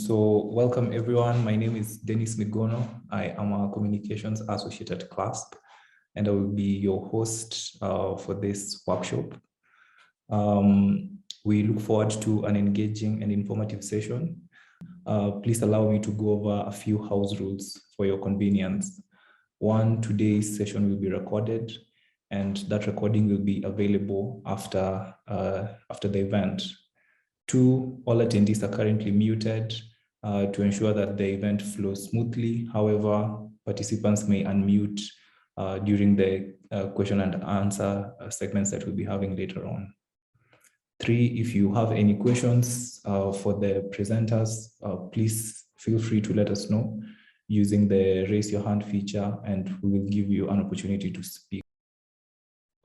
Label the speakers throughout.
Speaker 1: So welcome everyone. My name is Dennis Migono. I am a communications associate at CLASP, and I will be your host for this workshop. We look forward to an engaging and informative session. Please allow me to go over a few house rules for your convenience. One, today's session will be recorded, and that recording will be available after the event. Two, all attendees are currently muted to ensure that the event flows smoothly. However, participants may unmute during the question and answer segments that we'll be having later on. Three, if you have any questions for the presenters, please feel free to let us know using the raise your hand feature, and we will give you an opportunity to speak.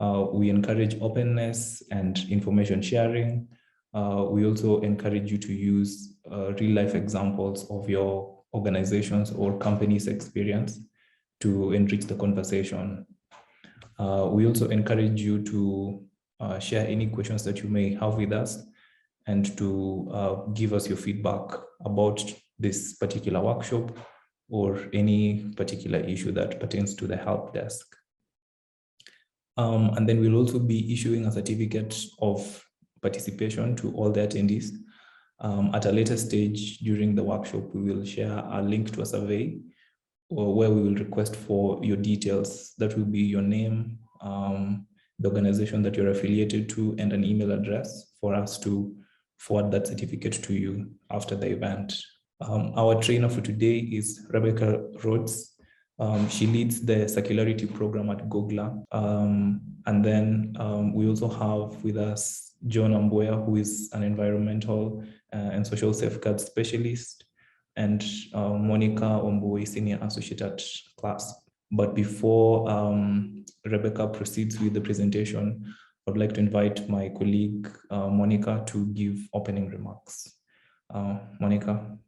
Speaker 1: We encourage openness and information sharing. We also encourage you to use real-life examples of your organization's or company's experience to enrich the conversation. We also encourage you to share any questions that you may have with us and to give us your feedback about this particular workshop or any particular issue that pertains to the help desk. And then we'll also be issuing a certificate of participation to all the attendees. At a later stage during the workshop, we will share a link to a survey where we will request for your details. That will be your name, the organization that you're affiliated to, and an email address for us to forward that certificate to you after the event. Our trainer for today is Rebecca Rhodes. She leads the circularity program at GOGLA. And then we also have with us John Amboya, who is an environmental and social safeguard specialist, and Monica Ombui, senior associate at CLASP. But before Rebecca proceeds with the presentation, I'd like to invite my colleague, Monica, to give opening remarks. Monica,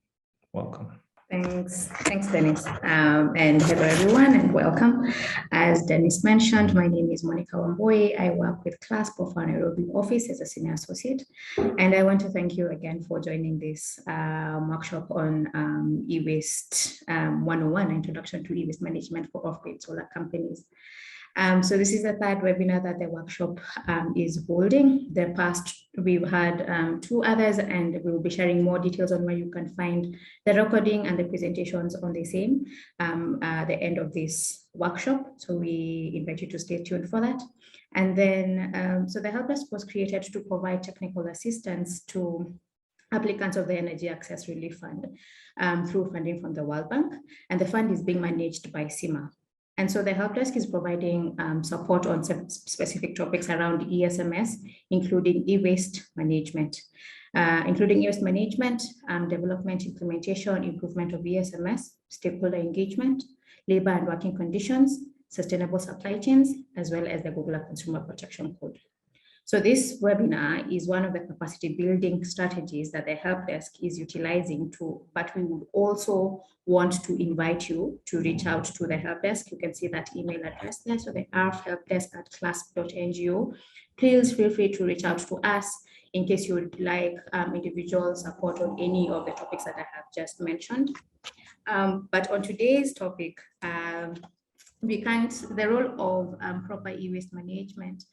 Speaker 1: welcome.
Speaker 2: Thanks, Dennis. And hello everyone and welcome. As Dennis mentioned, my name is Monica Wamboi. I work with CLASP of our Nairobi office as a senior associate. And I want to thank you again for joining this workshop on e-waste 101, Introduction to E-waste Management for Off-grid Solar Companies. So this is the third webinar that the workshop is holding. The past, we've had two others, and we will be sharing more details on where you can find the recording and the presentations on the same at the end of this workshop. So we invite you to stay tuned for that. And then, so the help desk was created to provide technical assistance to applicants of the Energy Access Relief Fund through funding from the World Bank. And the fund is being managed by CIMA. And so the help desk is providing support on specific topics around ESMS, including e-waste management, development, implementation, improvement of ESMS, stakeholder engagement, labor and working conditions, sustainable supply chains, as well as the GOGLA Consumer Protection Code. So this webinar is one of the capacity building strategies that the help desk is utilizing but we would also want to invite you to reach out to the help desk. You can see that email address there. So the EARF helpdesk@clasp.ngo. Please feel free to reach out to us in case you would like individual support on any of the topics that I have just mentioned. But on today's topic, the role of proper e-waste management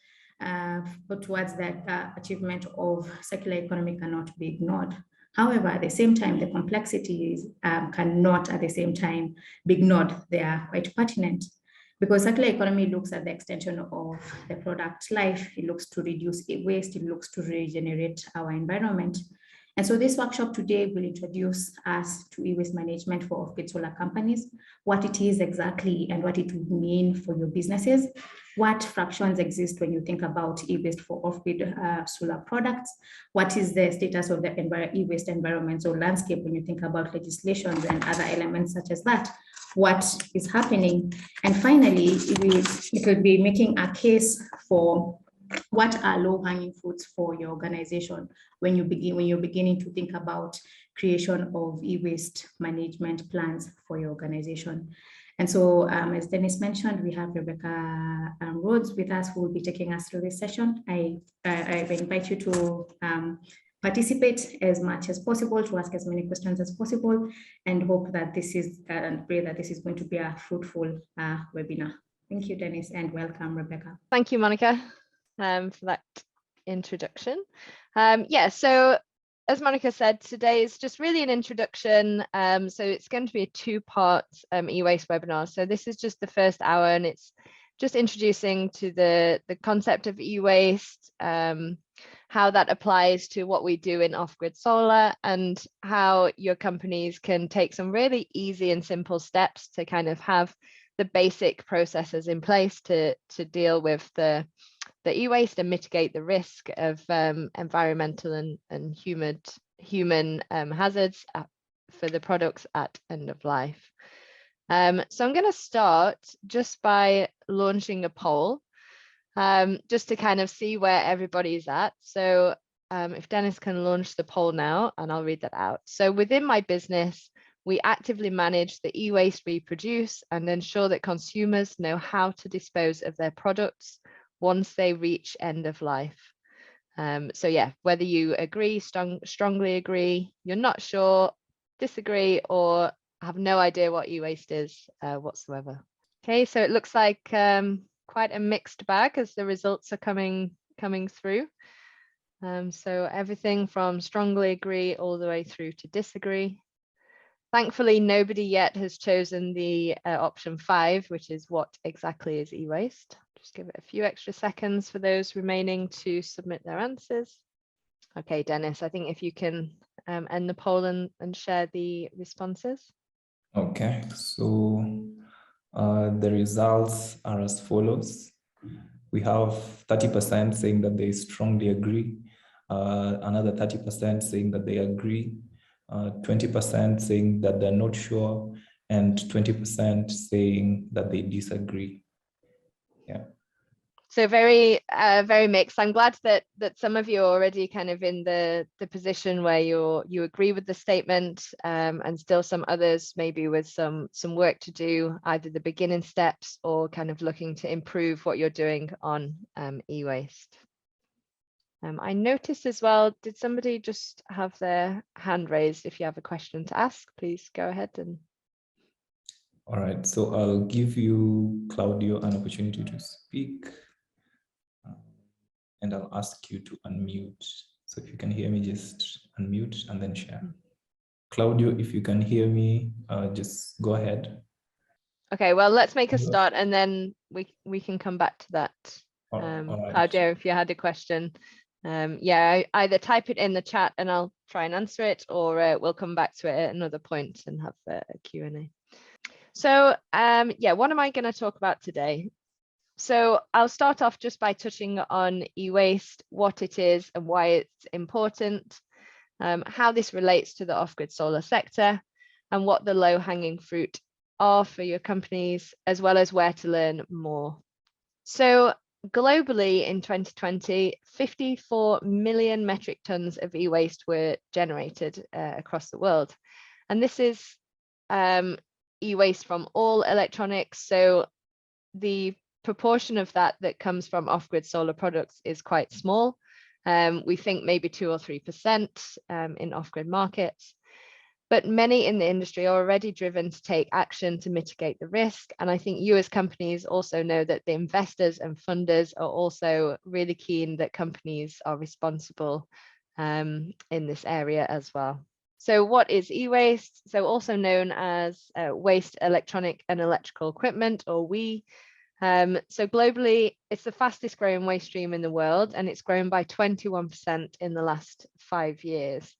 Speaker 2: but towards that achievement of circular economy cannot be ignored. However, at the same time, the complexities cannot at the same time be ignored. They are quite pertinent because circular economy looks at the extension of the product life. It looks to reduce waste. It looks to regenerate our environment. And so this workshop today will introduce us to e-waste management for off-grid solar companies, what it is exactly and what it would mean for your businesses, what fractions exist when you think about e-waste for off-grid solar products, what is the status of the e-waste environmental landscape when you think about legislations and other elements such as that, what is happening, and finally, it will be making a case for what are low-hanging fruits for your organization when you're beginning to think about creation of e-waste management plans for your organization. And so, as Dennis mentioned, we have Rebecca Rhodes with us who will be taking us through this session. I invite you to participate as much as possible, to ask as many questions as possible, and hope that this is, and pray that this is going to be a fruitful webinar. Thank you, Dennis, and welcome, Rebecca.
Speaker 3: Thank you, Monica, for that introduction. Yeah, so as Monica said, today is just really an introduction. So it's going to be a two-part e-waste webinar. So this is just the first hour, and it's just introducing to the concept of e-waste, how that applies to what we do in off-grid solar, and how your companies can take some really easy and simple steps to kind of have the basic processes in place to deal with the e-waste and mitigate the risk of environmental and human hazards for the products at end of life. So I'm going to start just by launching a poll, just to kind of see where everybody's at. So if Dennis can launch the poll now, and I'll read that out. So within my business, we actively manage the e-waste we produce and ensure that consumers know how to dispose of their products once they reach end of life. So yeah, whether you agree, strongly agree, you're not sure, disagree, or have no idea what e-waste is whatsoever. Okay, so it looks like quite a mixed bag as the results are coming through. So everything from strongly agree all the way through to disagree. Thankfully, nobody yet has chosen the option 5, which is what exactly is e-waste. Just give it a few extra seconds for those remaining to submit their answers. Okay, Dennis, I think if you can end the poll and share the responses.
Speaker 1: Okay, so the results are as follows. We have 30% saying that they strongly agree, another 30% saying that they agree, 20% saying that they're not sure, and 20% saying that they disagree. Yeah.
Speaker 3: So very mixed. I'm glad that some of you are already kind of in the position where you agree with the statement, and still some others maybe with some work to do, either the beginning steps or kind of looking to improve what you're doing on e-waste. I noticed as well, did somebody just have their hand raised? If you have a question to ask, please go ahead. And
Speaker 1: all right, so I'll give you, Claudio, an opportunity to speak. And I'll ask you to unmute. So if you can hear me, just unmute and then share. Claudio, if you can hear me, just go ahead.
Speaker 3: Okay, well, let's make a start and then we can come back to that.
Speaker 1: All right.
Speaker 3: Claudio, if you had a question, yeah, either type it in the chat and I'll try and answer it, or we'll come back to it at another point and have a Q&A. So yeah, what am I going to talk about today? So I'll start off just by touching on e-waste, what it is and why it's important, how this relates to the off-grid solar sector, and what the low-hanging fruit are for your companies, as well as where to learn more. So globally in 2020, 54 million metric tons of e-waste were generated across the world. And this is e-waste from all electronics. So the proportion of that comes from off-grid solar products is quite small. We think maybe 2 or 3% in off-grid markets. But many in the industry are already driven to take action to mitigate the risk. And I think you as companies also know that the investors and funders are also really keen that companies are responsible in this area as well. So what is e-waste? So also known as waste electronic and electrical equipment, or WEEE. So globally, it's the fastest growing waste stream in the world, and it's grown by 21% in the last 5 years.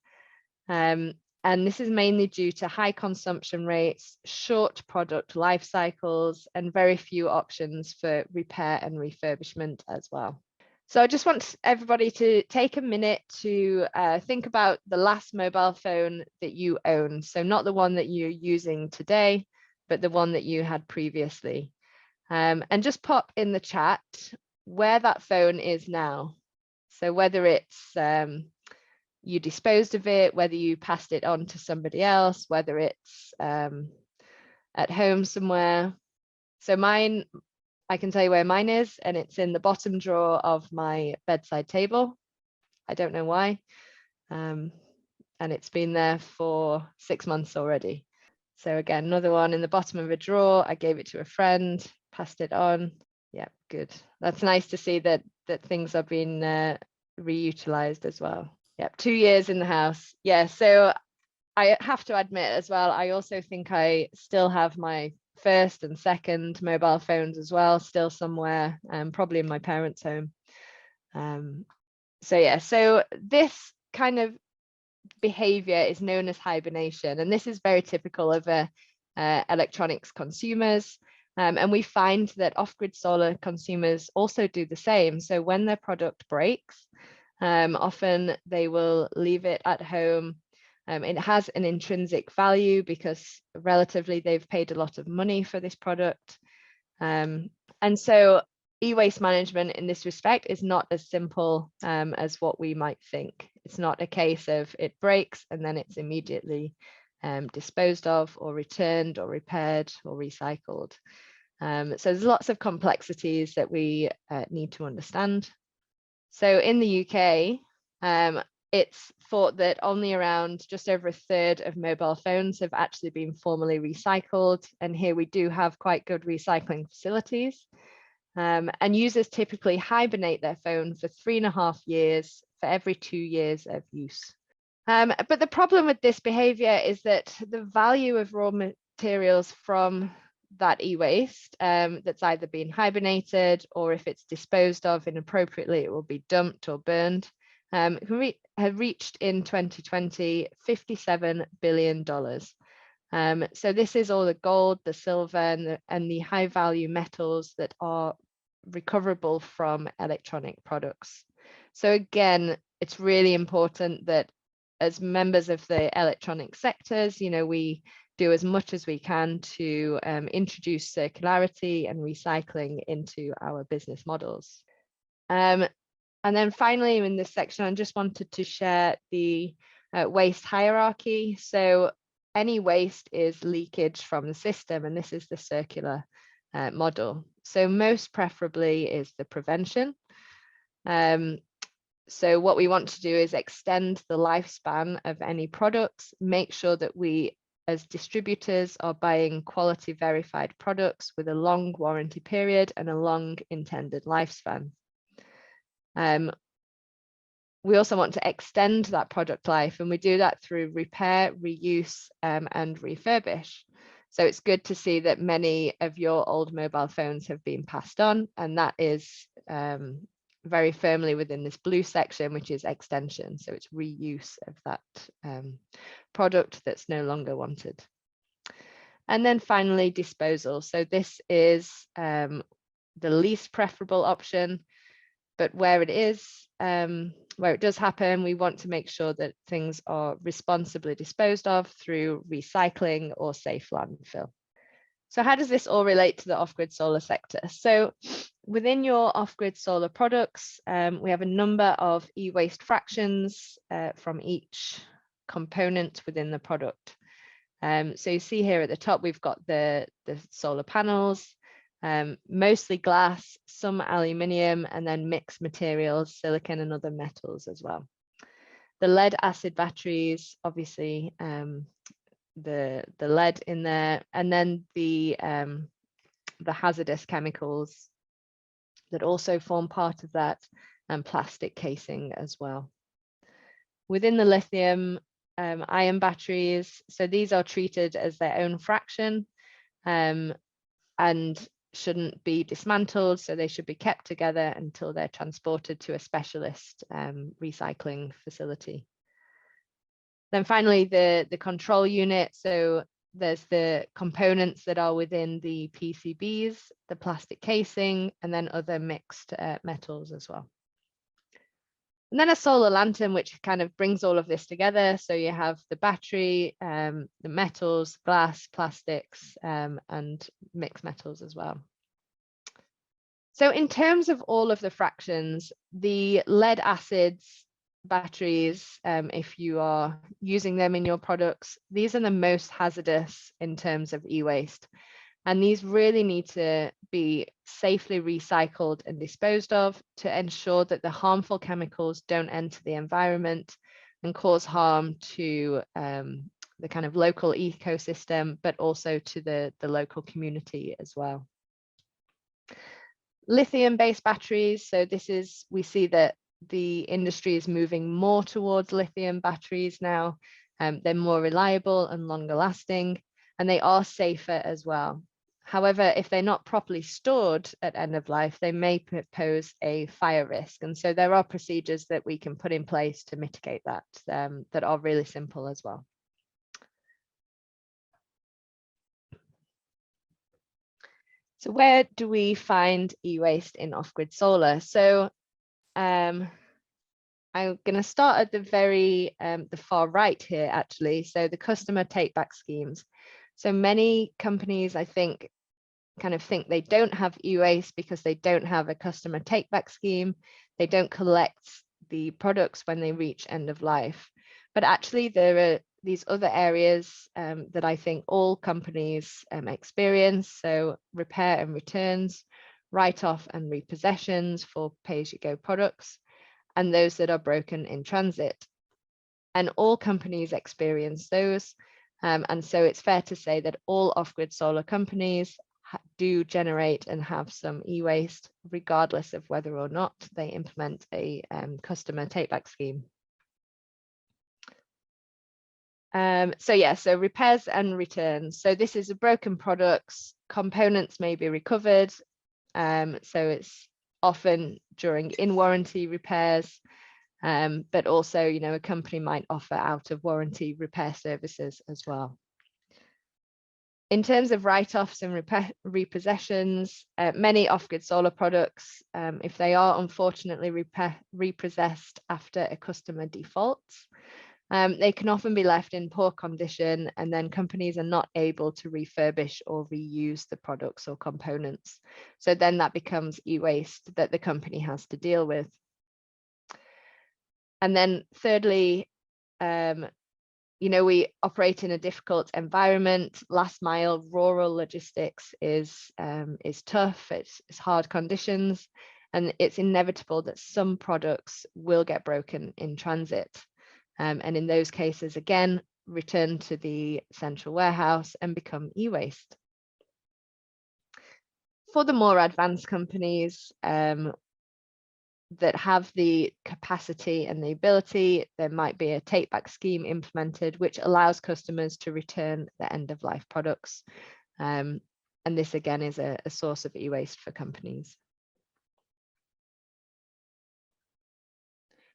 Speaker 3: And this is mainly due to high consumption rates, short product life cycles, and very few options for repair and refurbishment as well. So I just want everybody to take a minute to think about the last mobile phone that you own. So not the one that you're using today, but the one that you had previously. And just pop in the chat where that phone is now. So whether it's you disposed of it, whether you passed it on to somebody else, whether it's at home somewhere. So mine, I can tell you where mine is, and it's in the bottom drawer of my bedside table. I don't know why. and it's been there for 6 months already. So again, another one in the bottom of a drawer. I gave it to a friend, passed it on. Yeah, good. That's nice to see that things are being reutilized as well. Yep, 2 years in the house. Yeah, so I have to admit as well, I also think I still have my first and second mobile phones as well, still somewhere, probably in my parents' home. So yeah, so this kind of behavior is known as hibernation, and this is very typical of electronics consumers. And we find that off-grid solar consumers also do the same. So when their product breaks, often they will leave it at home. It has an intrinsic value because relatively they've paid a lot of money for this product. And so e-waste management in this respect is not as simple as what we might think. It's not a case of it breaks and then it's immediately disposed of or returned or repaired or recycled. So there's lots of complexities that we need to understand. So in the UK, it's thought that only around just over a third of mobile phones have actually been formally recycled. And here we do have quite good recycling facilities. And users typically hibernate their phone for 3.5 years for every 2 years of use. But the problem with this behavior is that the value of raw materials from that e-waste that's either been hibernated or if it's disposed of inappropriately, it will be dumped or burned, have reached in 2020 $57 billion. So this is all the gold, the silver, and the high value metals that are recoverable from electronic products. So again, it's really important that as members of the electronic sectors, we do as much as we can to introduce circularity and recycling into our business models. And then finally, in this section, I just wanted to share the waste hierarchy. So any waste is leakage from the system, and this is the circular model. So most preferably is the prevention. So what we want to do is extend the lifespan of any products, make sure that we as distributors are buying quality verified products with a long warranty period and a long intended lifespan. We also want to extend that product life, and we do that through repair, reuse, and refurbish. So it's good to see that many of your old mobile phones have been passed on, and that is very firmly within this blue section, which is extension. So it's reuse of that product that's no longer wanted. And then finally, disposal. So this is the least preferable option, but where it is, where it does happen, we want to make sure that things are responsibly disposed of through recycling or safe landfill. So how does this all relate to the off-grid solar sector? So within your off-grid solar products, we have a number of e-waste fractions from each component within the product. So you see here at the top, we've got the solar panels, mostly glass, some aluminium, and then mixed materials, silicon and other metals as well. The lead acid batteries, obviously, the lead in there, and then the hazardous chemicals that also form part of that, and plastic casing as well. Within the lithium ion batteries, so these are treated as their own fraction and shouldn't be dismantled, so they should be kept together until they're transported to a specialist recycling facility. Then finally, the control unit. So there's the components that are within the PCBs, the plastic casing, and then other mixed metals as well. And then a solar lantern, which kind of brings all of this together. So you have the battery, the metals, glass, plastics, and mixed metals as well. So in terms of all of the fractions, the lead acids batteries, if you are using them in your products, these are the most hazardous in terms of e-waste. And these really need to be safely recycled and disposed of to ensure that the harmful chemicals don't enter the environment and cause harm to the kind of local ecosystem, but also to the local community as well. Lithium-based batteries. So we see that the industry is moving more towards lithium batteries now. They're more reliable and longer lasting, and they are safer as well. However, if they're not properly stored at end of life, they may pose a fire risk. And so there are procedures that we can put in place to mitigate that, that are really simple as well. So where do we find e-waste in off-grid solar? So I'm going to start at the far right here, actually. So the customer take-back schemes. So many companies, I think, kind of think they don't have e-waste because they don't have a customer take-back scheme. They don't collect the products when they reach end of life. But actually, there are these other areas that I think all companies experience. So repair and returns, write-off and repossessions for pay-as-you-go products, and those that are broken in transit. And all companies experience those. And so it's fair to say that all off-grid solar companies do generate and have some e-waste, regardless of whether or not they implement a customer take-back scheme. So repairs and returns. So this is a broken products, components may be recovered. So it's often during in-warranty repairs, but also, a company might offer out of warranty repair services as well. In terms of write-offs and repossessions, many off-grid solar products, if they are unfortunately repossessed after a customer defaults, they can often be left in poor condition, and then companies are not able to refurbish or reuse the products or components. So then that becomes e-waste that the company has to deal with. And then thirdly, we operate in a difficult environment. Last mile rural logistics is tough. It's hard conditions, and it's inevitable that some products will get broken in transit. And in those cases, again, return to the central warehouse and become e-waste. For the more advanced companies, that have the capacity and the ability, there might be a take-back scheme implemented, which allows customers to return their end-of-life products. And this, again, is a source of e-waste for companies.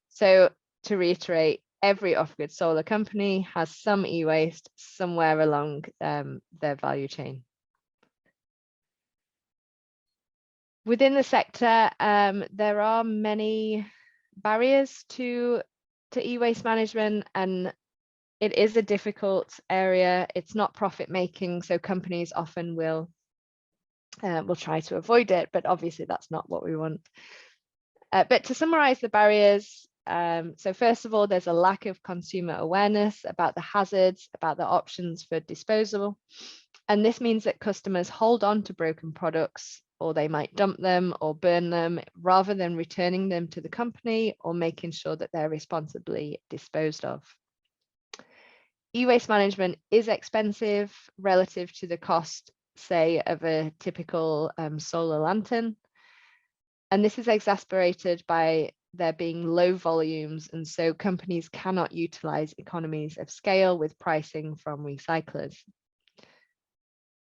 Speaker 3: So to reiterate, every off-grid solar company has some e-waste somewhere along their value chain. Within the sector, there are many barriers to e-waste management, and it is a difficult area. It's not profit making, so companies often will try to avoid it, but obviously that's not what we want. But to summarize the barriers, so first of all, there's a lack of consumer awareness about the hazards, about the options for disposal. And this means that customers hold on to broken products, or they might dump them or burn them rather than returning them to the company or making sure that they're responsibly disposed of. E-waste management is expensive relative to the cost, say, of a typical solar lantern. And this is exacerbated by there being low volumes, and so companies cannot utilize economies of scale with pricing from recyclers.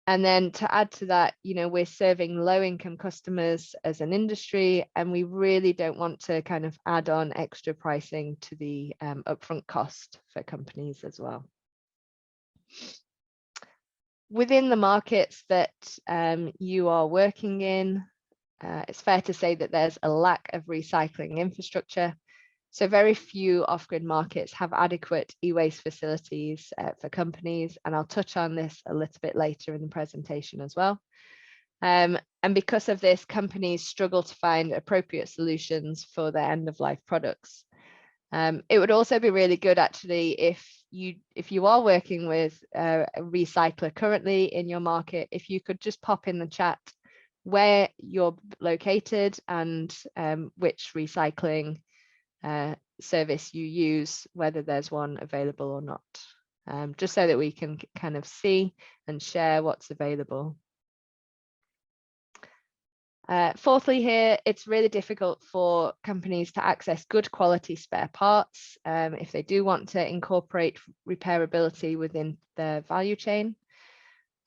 Speaker 3: And then to add to that, we're serving low-income customers as an industry, and we really don't want to kind of add on extra pricing to the upfront cost for companies as well. Within the markets that you are working in, it's fair to say that there's a lack of recycling infrastructure. So very few off-grid markets have adequate e-waste facilities for companies, and I'll touch on this a little bit later in the presentation as well. And because of this, companies struggle to find appropriate solutions for their end-of-life products. It would also be really good, actually, if you are working with a recycler currently in your market, if you could just pop in the chat where you're located and which recycling service you use, whether there's one available or not, just so that we can kind of see and share what's available. Fourthly here, it's really difficult for companies to access good quality spare parts if they do want to incorporate repairability within their value chain.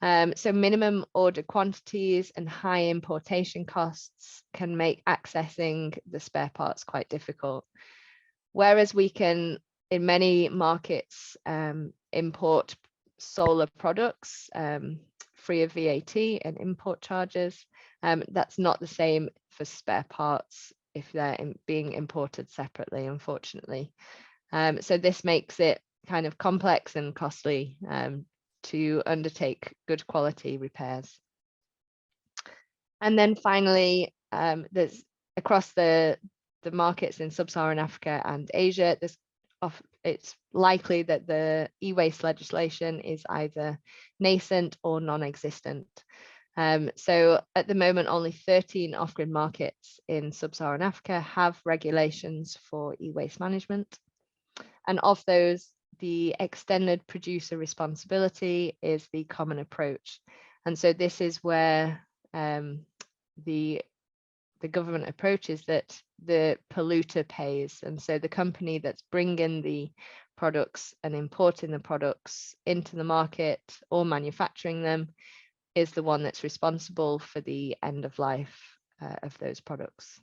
Speaker 3: So minimum order quantities and high importation costs can make accessing the spare parts quite difficult. Whereas we can, in many markets, import solar products free of VAT and import charges. That's not the same for spare parts if they're being imported separately, unfortunately. So this makes it kind of complex and costly to undertake good quality repairs. And then finally, there's across the markets in sub-Saharan Africa and Asia, it's likely that the e-waste legislation is either nascent or non-existent. So at the moment, only 13 off-grid markets in sub-Saharan Africa have regulations for e-waste management. And of those, the extended producer responsibility is the common approach. And so this is where the government approach is that the polluter pays. And so the company that's bringing the products and importing the products into the market or manufacturing them is the one that's responsible for the end of life of those products.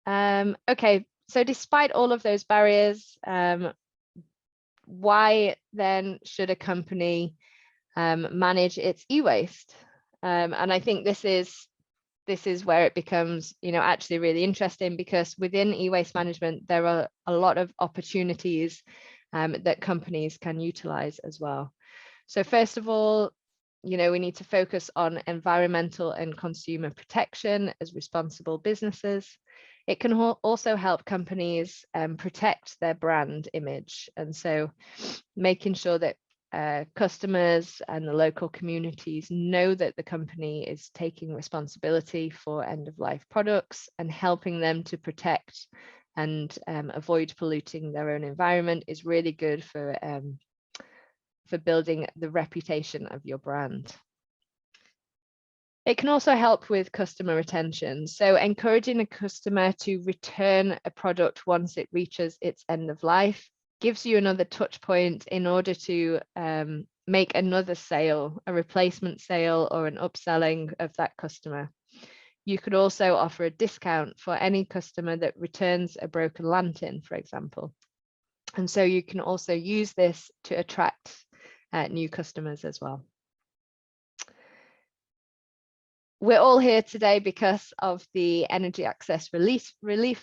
Speaker 3: Okay, so despite all of those barriers, why then should a company manage its e-waste? And I think this is where it becomes, actually really interesting, because within e-waste management, there are a lot of opportunities that companies can utilize as well. So first of all, we need to focus on environmental and consumer protection as responsible businesses. It can also help companies protect their brand image. And so making sure that customers and the local communities know that the company is taking responsibility for end-of-life products and helping them to protect and avoid polluting their own environment is really good for building the reputation of your brand. It can also help with customer retention. So encouraging a customer to return a product once it reaches its end of life gives you another touch point in order to make another sale, a replacement sale or an upselling of that customer. You could also offer a discount for any customer that returns a broken lantern, for example. And so you can also use this to attract new customers as well. We're all here today because of the Energy Access Relief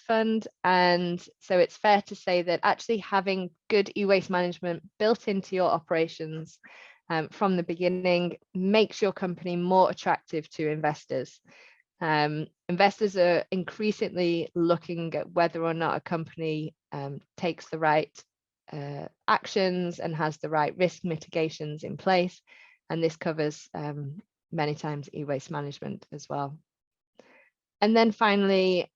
Speaker 3: Fund. And so it's fair to say that actually having good e-waste management built into your operations from the beginning makes your company more attractive to investors. Investors are increasingly looking at whether or not a company takes the right actions and has the right risk mitigations in place. And this covers many times e-waste management as well. And then finally,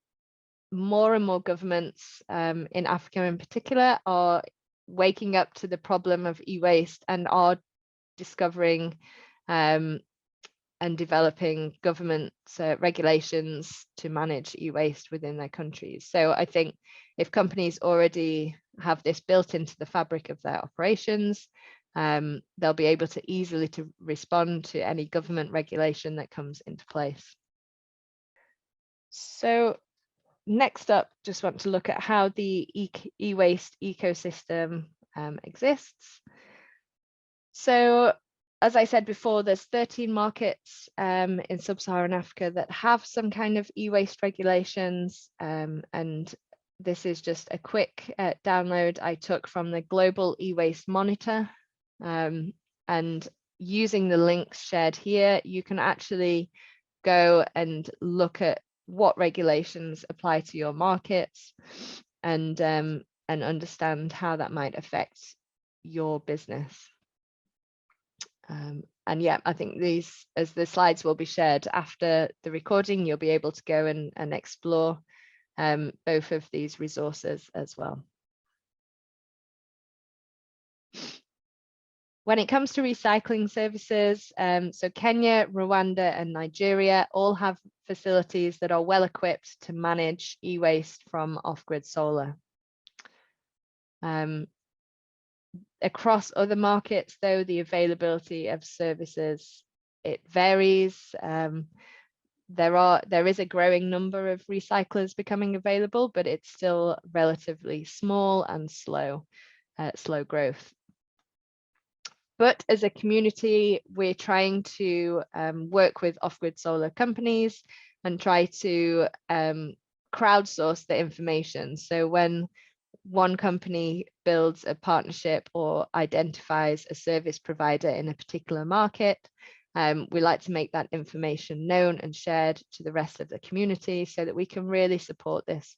Speaker 3: more and more governments in Africa in particular are waking up to the problem of e-waste and are discovering and developing government regulations to manage e-waste within their countries. So I think if companies already have this built into the fabric of their operations, they'll be able to easily respond to any government regulation that comes into place. So next up, just want to look at how the e-waste ecosystem exists. So as I said before, there's 13 markets in sub-Saharan Africa that have some kind of e-waste regulations, and this is just a quick download I took from the Global E-Waste Monitor. And using the links shared here, you can actually go and look at what regulations apply to your markets and understand how that might affect your business. And yeah, I think these, as the slides will be shared after the recording, you'll be able to go and explore both of these resources as well. When it comes to recycling services, so Kenya, Rwanda, and Nigeria all have facilities that are well equipped to manage e-waste from off-grid solar. Across other markets, though, the availability of services, it varies. There is a growing number of recyclers becoming available, but it's still relatively small and slow growth. But as a community, we're trying to work with off-grid solar companies and try to crowdsource the information. So when one company builds a partnership or identifies a service provider in a particular market, we like to make that information known and shared to the rest of the community so that we can really support this,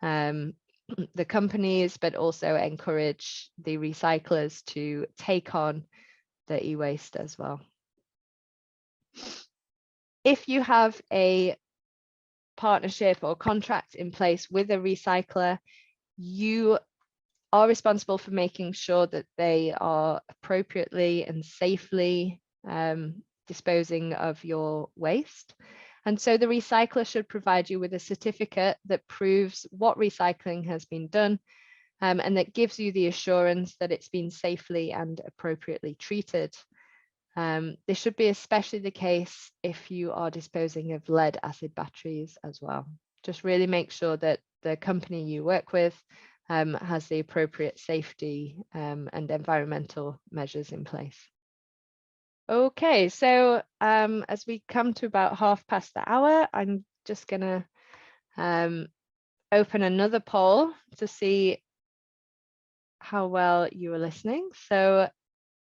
Speaker 3: the companies, but also encourage the recyclers to take on the e-waste as well. If you have a partnership or contract in place with a recycler, you are responsible for making sure that they are appropriately and safely disposing of your waste. And so the recycler should provide you with a certificate that proves what recycling has been done, and that gives you the assurance that it's been safely and appropriately treated. This should be especially the case if you are disposing of lead acid batteries as well. Just really make sure that the company you work with has the appropriate safety and environmental measures in place. Okay, so as we come to about 1:30, I'm just gonna open another poll to see how well you are listening. So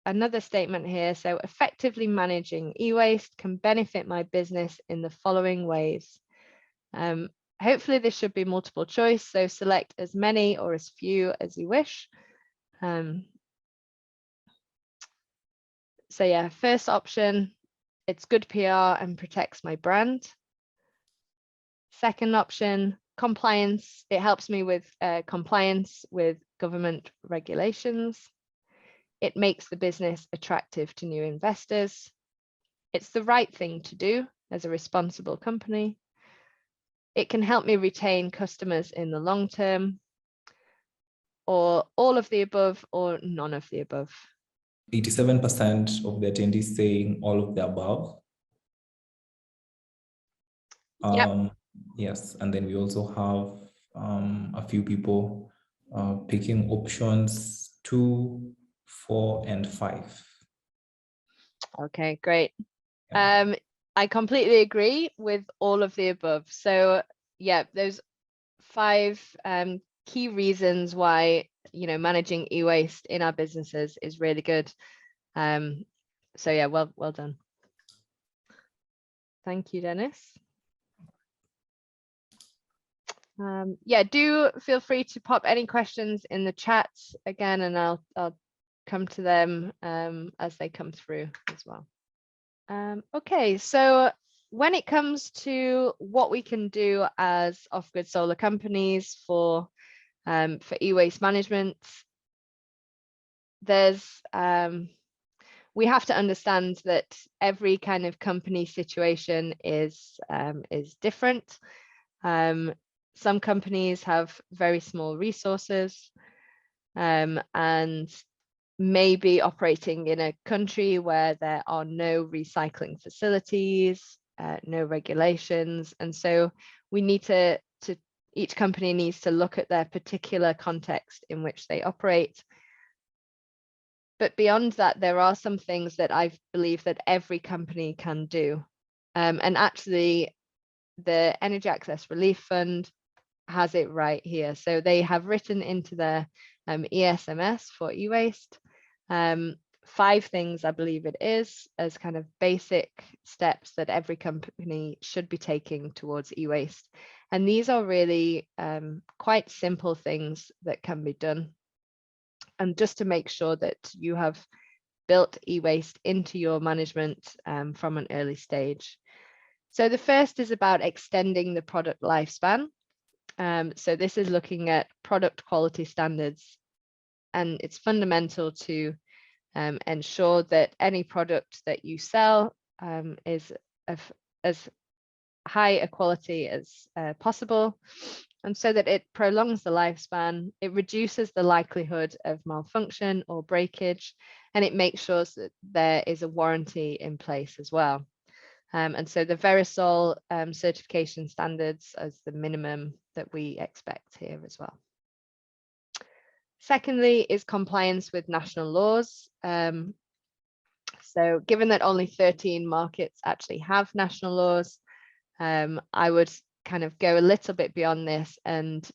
Speaker 3: another statement here. So effectively managing e-waste can benefit my business in the following ways. Hopefully this should be multiple choice, so select as many or as few as you wish. So yeah, first option, it's good PR and protects my brand. Second option, compliance, it helps me with compliance with government regulations. It makes the business attractive to new investors. It's the right thing to do as a responsible company. It can help me retain customers in the long term, or all of the above, or none of the above.
Speaker 1: 87% of the attendees saying all of the above.
Speaker 3: Yep.
Speaker 1: Yes, and then we also have a few people picking options 2, 4, and 5.
Speaker 3: Okay, great.
Speaker 1: Yeah.
Speaker 3: I completely agree with all of the above. So yeah, those 5 key reasons why, you know, managing e-waste in our businesses is really good. So yeah, well done. Thank you, Dennis. Yeah, do feel free to pop any questions in the chat again, and I'll come to them as they come through as well. Okay, so when it comes to what we can do as off-grid solar companies for e-waste management, there's we have to understand that every kind of company situation is different. Some companies have very small resources and may be operating in a country where there are no recycling facilities, no regulations. And so we need to each company needs to look at their particular context in which they operate. But beyond that, there are some things that I believe that every company can do. And actually, the Energy Access Relief Fund has it right here. So they have written into their ESMS for e-waste 5 things, I believe it is, as kind of basic steps that every company should be taking towards e-waste. And these are really quite simple things that can be done. And just to make sure that you have built e-waste into your management from an early stage. So the first is about extending the product lifespan. So this is looking at product quality standards, and it's fundamental to ensure that any product that you sell is of as high a quality as possible, and so that it prolongs the lifespan, it reduces the likelihood of malfunction or breakage, and it makes sure that there is a warranty in place as well. And so the Verisol certification standards as the minimum that we expect here as well. Secondly is compliance with national laws. So given that only 13 markets actually have national laws, I would kind of go a little bit beyond this, and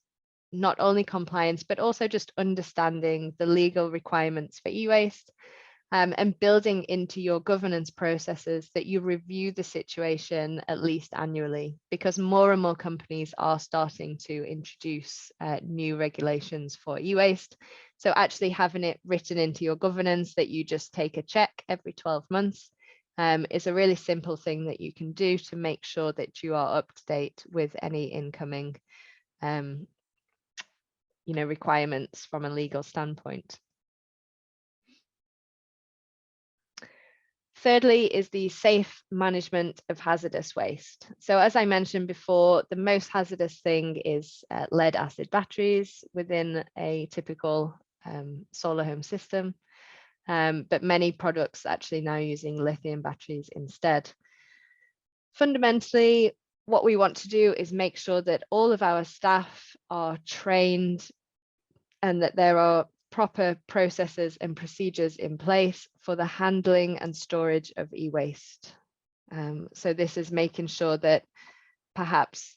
Speaker 3: not only compliance, but also just understanding the legal requirements for e-waste, and building into your governance processes that you review the situation at least annually, because more and more companies are starting to introduce new regulations for e-waste. So actually having it written into your governance that you just take a check every 12 months is a really simple thing that you can do to make sure that you are up to date with any incoming requirements from a legal standpoint. Thirdly is the safe management of hazardous waste. So as I mentioned before, the most hazardous thing is lead acid batteries within a typical solar home system. But many products actually now using lithium batteries instead. Fundamentally, what we want to do is make sure that all of our staff are trained and that there are proper processes and procedures in place for the handling and storage of e-waste. So this is making sure that perhaps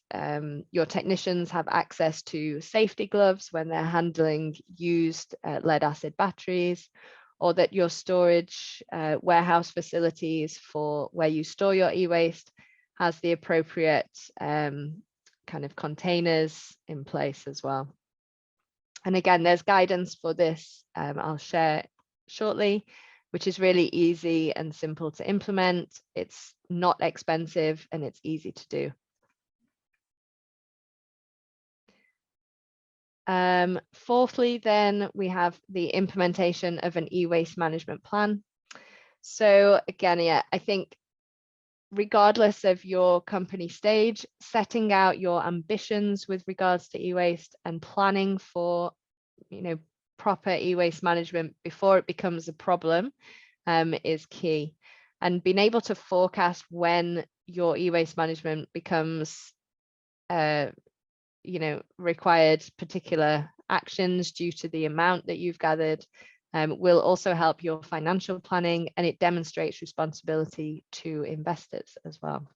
Speaker 3: your technicians have access to safety gloves when they're handling used lead acid batteries, or that your storage warehouse facilities for where you store your e-waste has the appropriate kind of containers in place as well. And again, there's guidance for this I'll share shortly, which is really easy and simple to implement. It's not expensive and it's easy to do. Fourthly, then we have the implementation of an e-waste management plan. So again, yeah, I think regardless of your company stage, setting out your ambitions with regards to e-waste and planning for, proper e-waste management before it becomes a problem is key. And being able to forecast when your e-waste management becomes, required particular actions due to the amount that you've gathered will also help your financial planning, and it demonstrates responsibility to investors as well.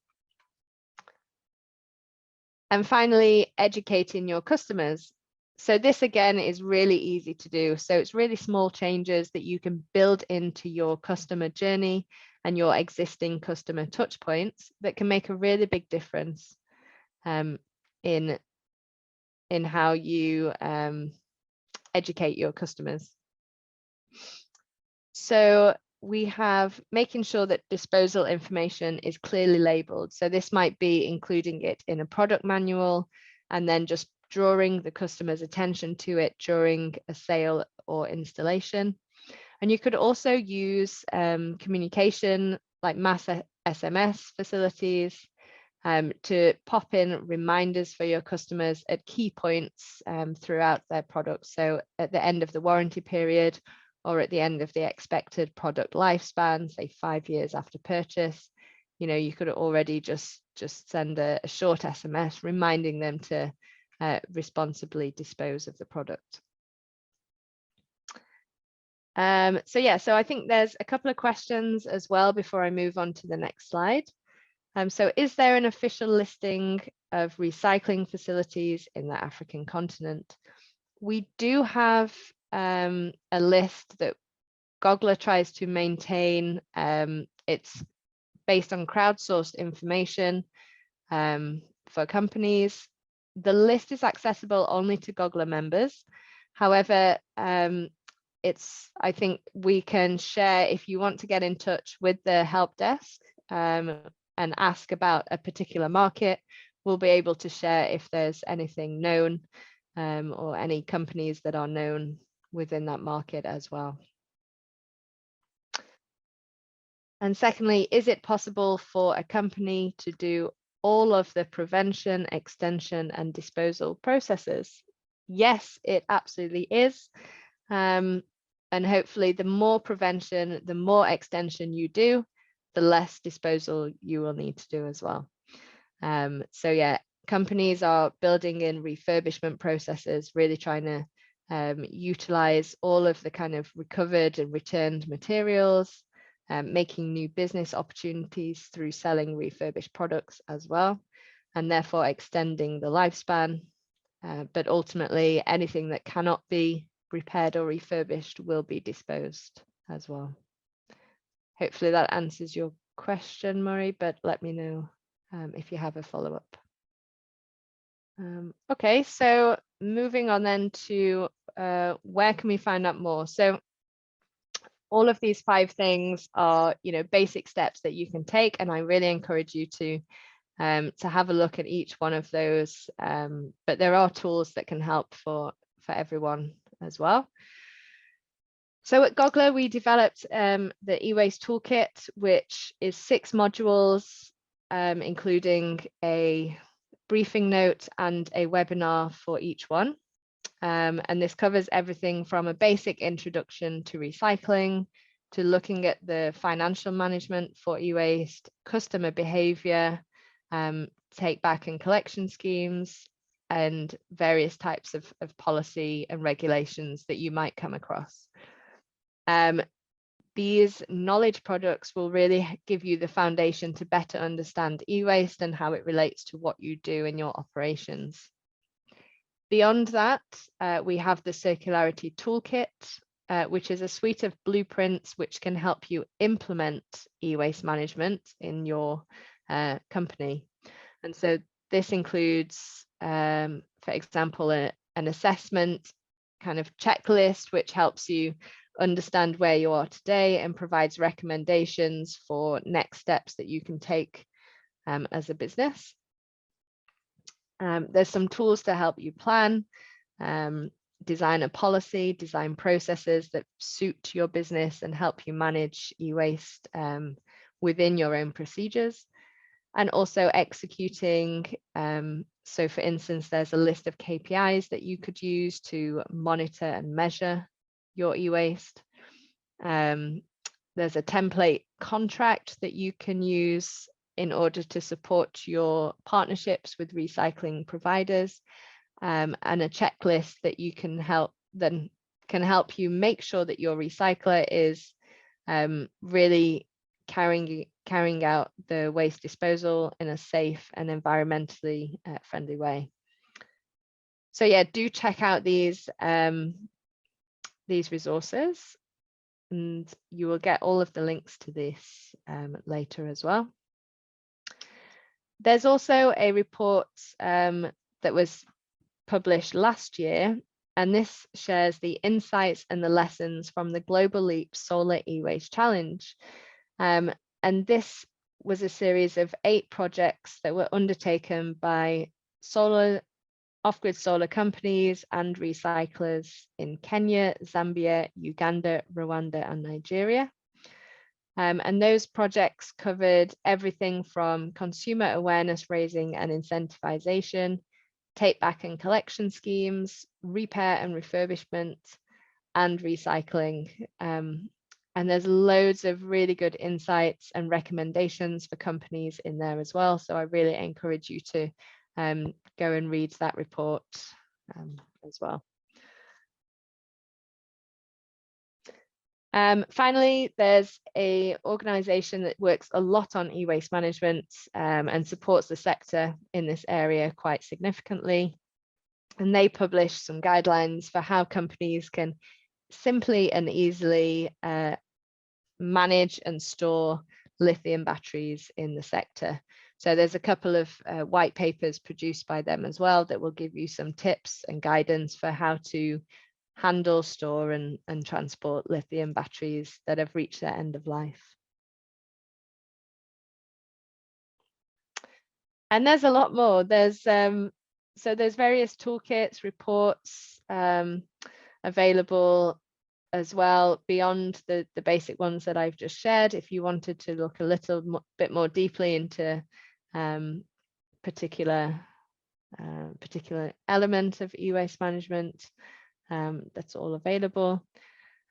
Speaker 3: And finally, educating your customers. So this again is really easy to do. So it's really small changes that you can build into your customer journey and your existing customer touch points that can make a really big difference in how you educate your customers. So we have making sure that disposal information is clearly labeled. So this might be including it in a product manual and then just drawing the customer's attention to it during a sale or installation. And you could also use communication like mass SMS facilities to pop in reminders for your customers at key points throughout their product. So at the end of the warranty period, or at the end of the expected product lifespan, say 5 years after purchase, you could already just send a short SMS reminding them to responsibly dispose of the product. So I think there's a couple of questions as well before I move on to the next slide. So is there an official listing of recycling facilities in the African continent? We do have a list that GOGLA tries to maintain. It's based on crowdsourced information for companies. The list is accessible only to GOGLA members. However, I think we can share, if you want to get in touch with the help desk and ask about a particular market, we'll be able to share if there's anything known or any companies that are known within that market as well. And secondly, is it possible for a company to do all of the prevention, extension, and disposal processes? Yes, it absolutely is. And hopefully the more prevention, the more extension you do, the less disposal you will need to do as well. So yeah, companies are building in refurbishment processes, really trying to utilize all of the kind of recovered and returned materials, making new business opportunities through selling refurbished products as well, and therefore extending the lifespan. But ultimately, anything that cannot be repaired or refurbished will be disposed as well. Hopefully that answers your question, Murray, but let me know if you have a follow-up. Okay, so moving on then to where can we find out more? So all of these 5 things are, basic steps that you can take, and I really encourage you to have a look at each one of those. But there are tools that can help for everyone as well. So at GOGLA, we developed the e-waste toolkit, which is 6 modules, including a briefing note and a webinar for each one. And this covers everything from a basic introduction to recycling, to looking at the financial management for e-waste, customer behavior, take back and collection schemes, and various types of policy and regulations that you might come across. These knowledge products will really give you the foundation to better understand e-waste and how it relates to what you do in your operations. Beyond that, we have the Circularity Toolkit, which is a suite of blueprints which can help you implement e-waste management in your company. And so this includes, for example, an assessment kind of checklist, which helps you understand where you are today and provides recommendations for next steps that you can take as a business. There's some tools to help you plan, design a policy, design processes that suit your business and help you manage e-waste within your own procedures, and also executing. So for instance, there's a list of KPIs that you could use to monitor and measure your e-waste. There's a template contract that you can use in order to support your partnerships with recycling providers, and a checklist that you can help you make sure that your recycler is really carrying out the waste disposal in a safe and environmentally friendly way. So yeah, do check out these resources, and you will get all of the links to this later as well. There's also a report that was published last year, and this shares the insights and the lessons from the Global Leap Solar E-Waste Challenge. And this was a series of 8 projects that were undertaken by off-grid solar companies and recyclers in Kenya, Zambia, Uganda, Rwanda, and Nigeria. And those projects covered everything from consumer awareness raising and incentivization, take back and collection schemes, repair and refurbishment, and recycling. And there's loads of really good insights and recommendations for companies in there as well. So I really encourage you to go and read that report as well. Finally, there's an organization that works a lot on e-waste management and supports the sector in this area quite significantly. And they publish some guidelines for how companies can simply and easily manage and store lithium batteries in the sector. So there's a couple of white papers produced by them as well that will give you some tips and guidance for how to handle, store, and transport lithium batteries that have reached their end of life. And there's a lot more. There's so there's various toolkits, reports available as well beyond the basic ones that I've just shared. If you wanted to look a little bit more deeply into particular element of e-waste management, that's all available.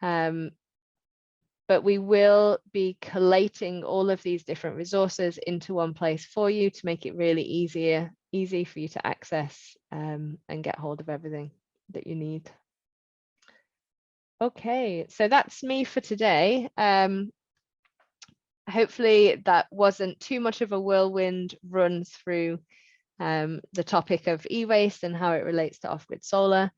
Speaker 3: But we will be collating all of these different resources into one place for you to make it really easy for you to access and get hold of everything that you need. Okay, so that's me for today. Hopefully that wasn't too much of a whirlwind run through the topic of e-waste and how it relates to off-grid solar.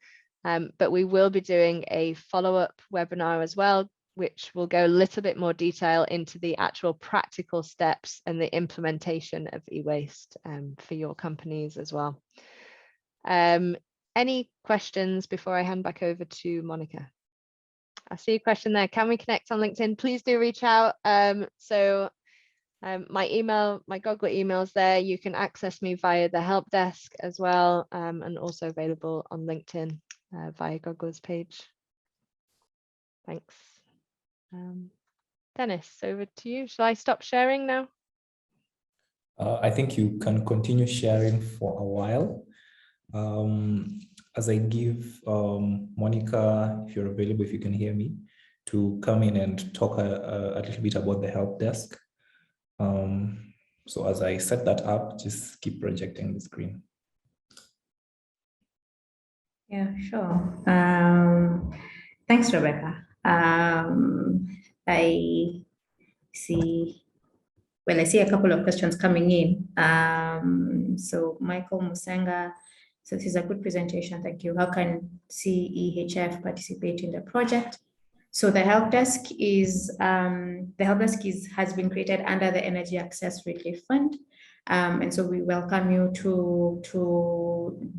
Speaker 3: But we will be doing a follow-up webinar as well, which will go a little bit more detail into the actual practical steps and the implementation of e-waste for your companies as well. Any questions before I hand back over to Monica? I see a question there. Can we connect on LinkedIn? Please do reach out. My email, my GOGLA email's there. You can access me via the help desk as well, and also available on LinkedIn via GOGLA's page. Thanks. Dennis, over to you. Shall I stop sharing now?
Speaker 1: I think you can continue sharing for a while. As I give Monica, if you're available, if you can hear me, to come in and talk a little bit about the help desk. So as I set that up, just keep projecting the screen.
Speaker 2: Yeah, sure. Thanks, Rebecca. I see a couple of questions coming in. So Michael Musenga, so this is a good presentation, thank you. How can CEHF participate in the project? So the help desk has been created under the Energy Access Relief Fund. And so we welcome you to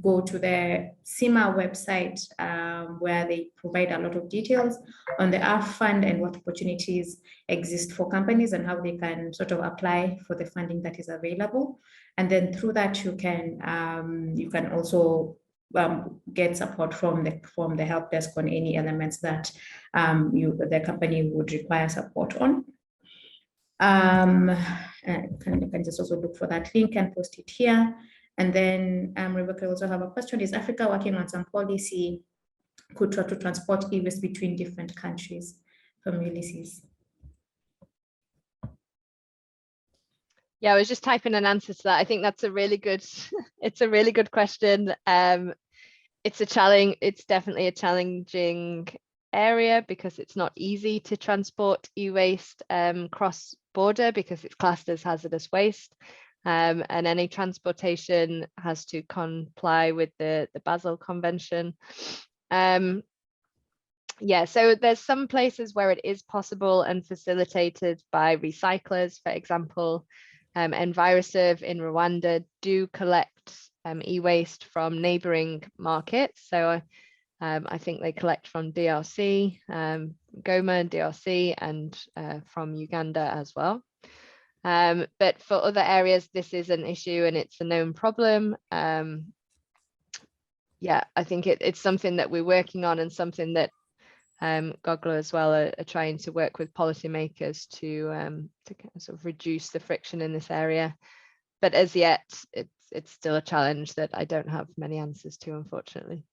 Speaker 2: go to the CIMA website where they provide a lot of details on the EARF fund and what opportunities exist for companies and how they can sort of apply for the funding that is available. And then through that, you can also get support from the help desk on any elements that the company would require support on. Can just also look for that link and post it here. And then Rebecca also have a question. Is Africa working on some policy could try to transport e-waste between different countries from Ulysses?
Speaker 3: Yeah, I was just typing an answer to that. I think that's a really good, it's a really good question. It's a challenge, it's definitely a challenging area because it's not easy to transport e-waste cross border because it's classed as hazardous waste, and any transportation has to comply with the Basel Convention. Yeah, so there's some places where it is possible and facilitated by recyclers. For example, Enviroserve in Rwanda do collect e-waste from neighboring markets. So I think they collect from DRC, Goma and DRC, and from Uganda as well. But for other areas, this is an issue and it's a known problem. Yeah, I think it's something that we're working on and something that GOGLA as well are trying to work with policymakers to sort of reduce the friction in this area. But as yet, it's still a challenge that I don't have many answers to, unfortunately.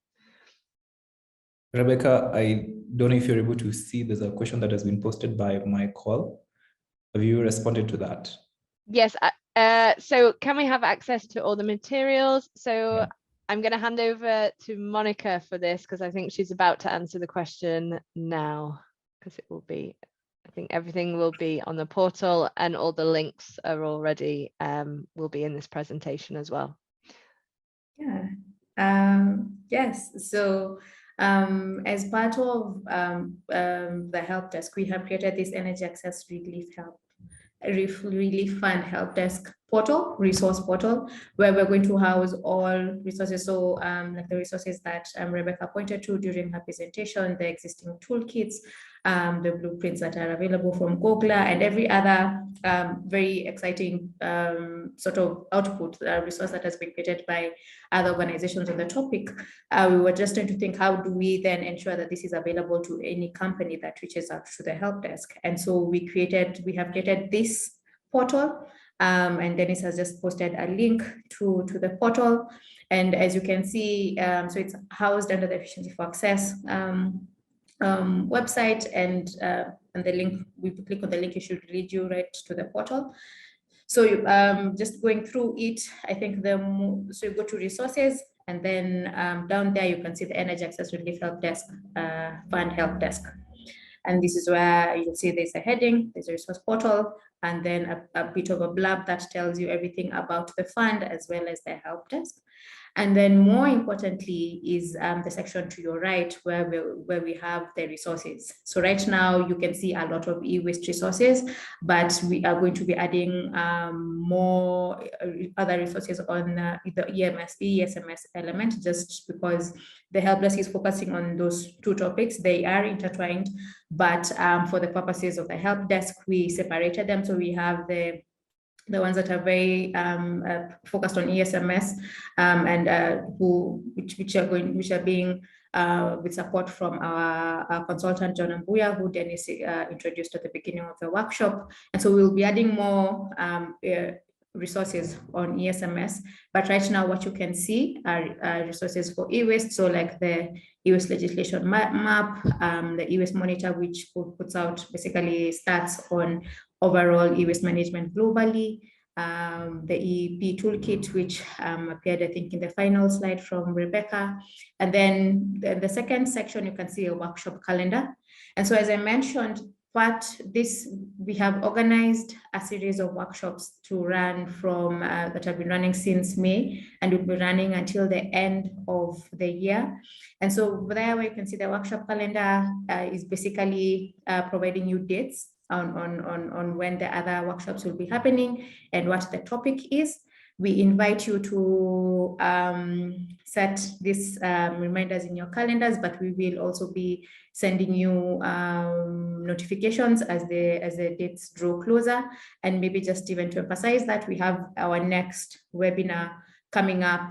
Speaker 1: Rebecca, I don't know if you're able to see, there's a question that has been posted by Michael. Have you responded to that?
Speaker 3: Yes. So can we have access to all the materials? So yeah. I'm going to hand over to Monica for this because I think she's about to answer the question now, because it will be, I think everything will be on the portal and all the links are already will be in this presentation as well.
Speaker 2: Yeah. Yes. So as part of the help desk, we have created this Energy Access Relief Fund help desk portal, resource portal, where we're going to house all resources. So like the resources that Rebecca pointed to during her presentation, the existing toolkits, the blueprints that are available from GOGLA, and every other very exciting sort of output resource that has been created by other organizations on the topic. We were just trying to think, how do we then ensure that this is available to any company that reaches out to the help desk? And so we have created this portal, and Dennis has just posted a link to the portal. And as you can see, so it's housed under the Efficiency for Access website, and the link, we click on the link, it should lead you right to the portal. So just going through it, I think so you go to resources, and then down there you can see the Energy Access Relief Help Desk, Fund Help Desk. And this is where you'll see there's a heading, there's a resource portal, and then a bit of a blurb that tells you everything about the fund as well as the help desk. And then more importantly is the section to your right where we have the resources. So right now you can see a lot of e-waste resources, but we are going to be adding more other resources on the ESMS element, just because the help desk is focusing on those two topics. They are intertwined, but for the purposes of the help desk, we separated them. So we have the ones that are very focused on ESMS, and which are being with support from our consultant John Ambuya, who Dennis introduced at the beginning of the workshop. And so we'll be adding more resources on ESMS, but right now what you can see are resources for e-waste. So like the e-waste legislation map, the e-waste monitor, which puts out basically stats on overall e-waste management globally, the EEP toolkit, which appeared, I think, in the final slide from Rebecca. And then the second section, you can see a workshop calendar. And so as I mentioned, we have organized a series of workshops to run from that have been running since May, and will be running until the end of the year. And so there where you can see the workshop calendar is basically providing you dates on when the other workshops will be happening and what the topic is. We invite you to set these reminders in your calendars, but we will also be sending you notifications as the dates draw closer. And maybe just even to emphasize that we have our next webinar coming up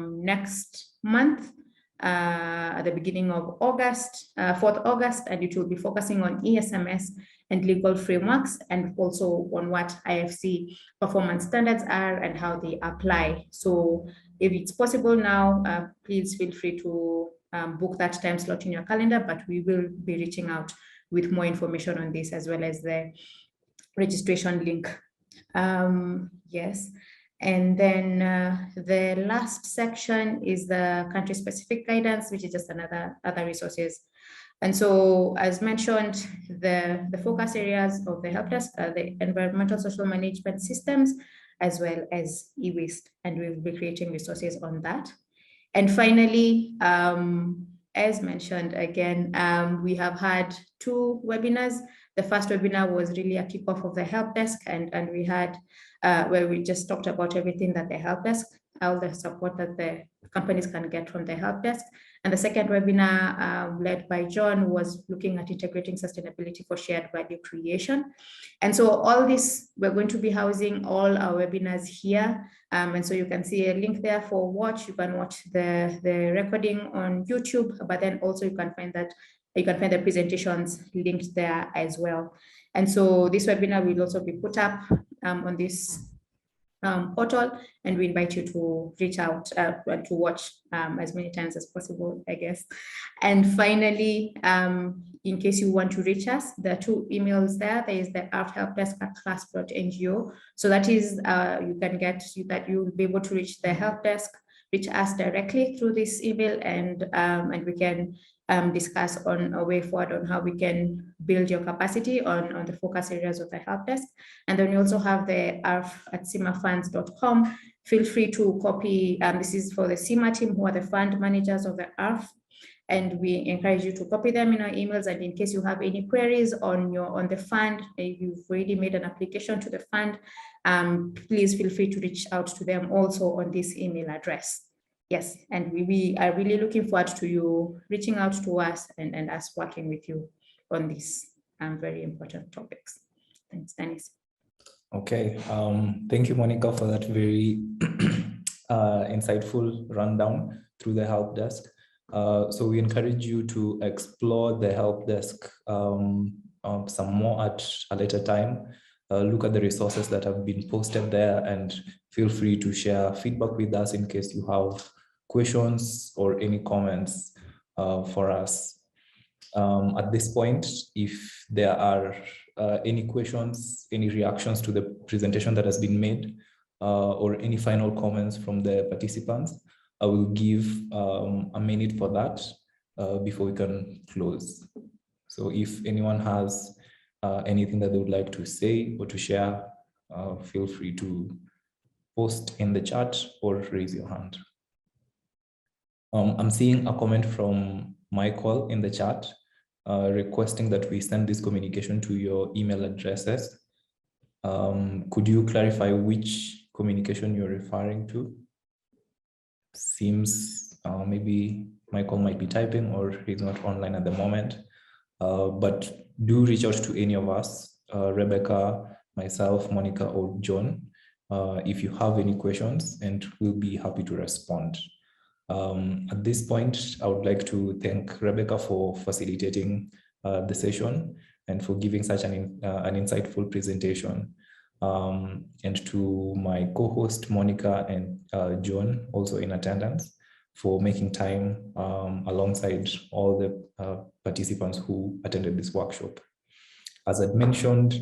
Speaker 2: next month at the beginning of August, 4th August, and it will be focusing on ESMS and legal frameworks, and also on what IFC performance standards are and how they apply. So if it's possible now, please feel free to book that time slot in your calendar, but we will be reaching out with more information on this as well as the registration link. Yes. And then the last section is the country-specific guidance, which is just other resources. And so, as mentioned, the focus areas of the help desk are the environmental social management systems, as well as e-waste, and we'll be creating resources on that. And finally, as mentioned again, we have had 2 webinars. The first webinar was really a kickoff of the help desk, and we had where we just talked about everything that the help desk, all the support that the companies can get from the help desk. And the second webinar led by John was looking at integrating sustainability for shared value creation. And so all this, we're going to be housing all our webinars here. And so you can see a link there for watch. You can watch the recording on YouTube, but then also you can find the presentations linked there as well. And so this webinar will also be put up on this portal, and we invite you to reach out and to watch as many times as possible, I guess. And finally, in case you want to reach us, there are 2 emails there. There is the helpdesk@clasp.ngo. So that is, you can get that you'll be able to reach the help desk, reach us directly through this email, and we can discuss on a way forward on how we can build your capacity on the focus areas of the help desk. And then we also have the EARF@cimafunds.com. Feel free to copy, this is for the CIMA team, who are the fund managers of the EARF. and we encourage you to copy them in our emails. And in case you have any queries on the fund, if you've already made an application to the fund, please feel free to reach out to them also on this email address. Yes, and we are really looking forward to you reaching out to us and us working with you on these very important topics. Thanks, Dennis.
Speaker 1: Okay, thank you, Monica, for that very insightful rundown through the help desk. So we encourage you to explore the help desk some more at a later time. Look at the resources that have been posted there, and feel free to share feedback with us in case you have questions or any comments for us. At this point, if there are any questions, any reactions to the presentation that has been made, or any final comments from the participants, I will give a minute for that before we can close. So if anyone has anything that they would like to say or to share, feel free to post in the chat or raise your hand. I'm seeing a comment from Michael in the chat requesting that we send this communication to your email addresses. Could you clarify which communication you're referring to? Seems maybe Michael might be typing or he's not online at the moment, but do reach out to any of us, Rebecca, myself, Monica, or John, if you have any questions, and we'll be happy to respond. At this point, I would like to thank Rebecca for facilitating the session and for giving such an insightful presentation. And to my co-host, Monica, and John, also in attendance, for making time alongside all the participants who attended this workshop. As I mentioned,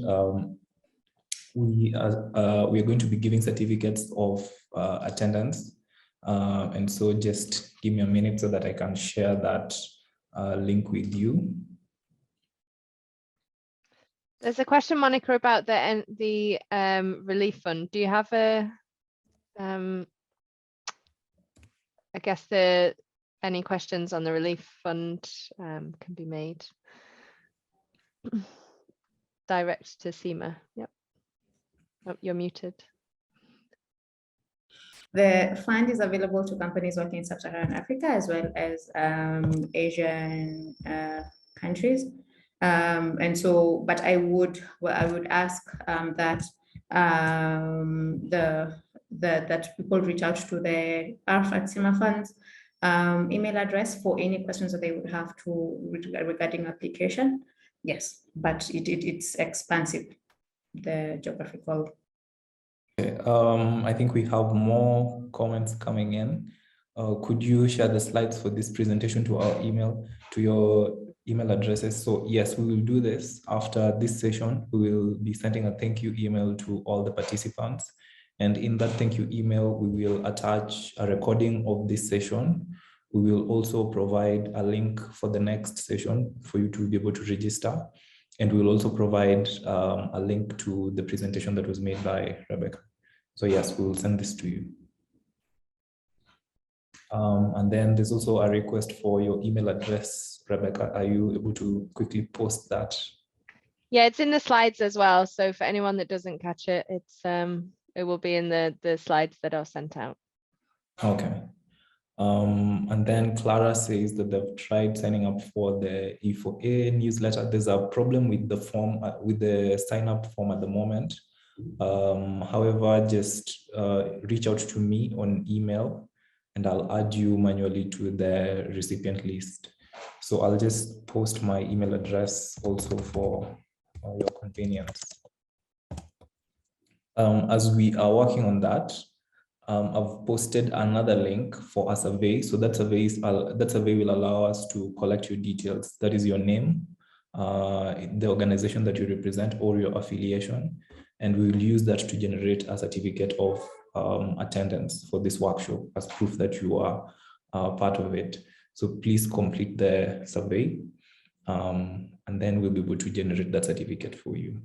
Speaker 1: we are going to be giving certificates of attendance. And so just give me a minute so that I can share that link with you.
Speaker 3: There's a question, Monica, about the relief fund. Do you have a, I guess any questions on the relief fund can be made direct to SEMA. Yep. Oh, you're muted.
Speaker 2: The fund is available to companies working in Sub-Saharan Africa as well as Asian countries. And so, but I would ask that that people reach out to the EARF ESMS funds email address for any questions that they would have regarding application. Yes, but it's expansive, the geographical.
Speaker 1: Okay, I think we have more comments coming in. Could you share the slides for this presentation to our email, to your email addresses? So yes, we will do this after this session. We will be sending a thank you email to all the participants. And in that thank you email, we will attach a recording of this session. We will also provide a link for the next session for you to be able to register. And we'll also provide a link to the presentation that was made by Rebecca. So yes, we will send this to you. And then there's also a request for your email address. Rebecca, are you able to quickly post that?
Speaker 3: Yeah, it's in the slides as well. So for anyone that doesn't catch it, it will be in the slides that are sent out.
Speaker 1: Okay. And then Clara says that they've tried signing up for the E4A newsletter. There's a problem with the form, with the sign up form at the moment. However, just reach out to me on email and I'll add you manually to the recipient list. So I'll just post my email address also for your convenience. As we are working on that, I've posted another link for a survey. So that survey will allow us to collect your details. That is your name, the organization that you represent, or your affiliation. And we will use that to generate a certificate of attendance for this workshop as proof that you are part of it. So please complete the survey, and then we'll be able to generate that certificate for you.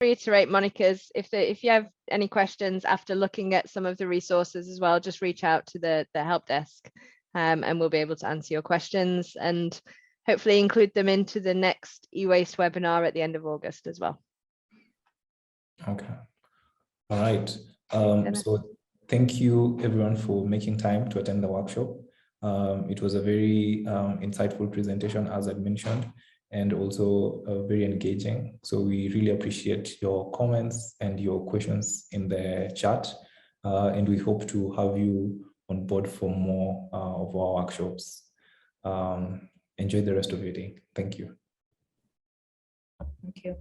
Speaker 3: Reiterate Monica's, if you have any questions after looking at some of the resources as well, just reach out to the help desk and we'll be able to answer your questions and hopefully include them into the next e-waste webinar at the end of August as well.
Speaker 1: Okay. All right. So thank you everyone for making time to attend the workshop. It was a very insightful presentation, as I mentioned, and also very engaging. So we really appreciate your comments and your questions in the chat. And we hope to have you on board for more of our workshops. Enjoy the rest of your day. Thank you.
Speaker 2: Thank you.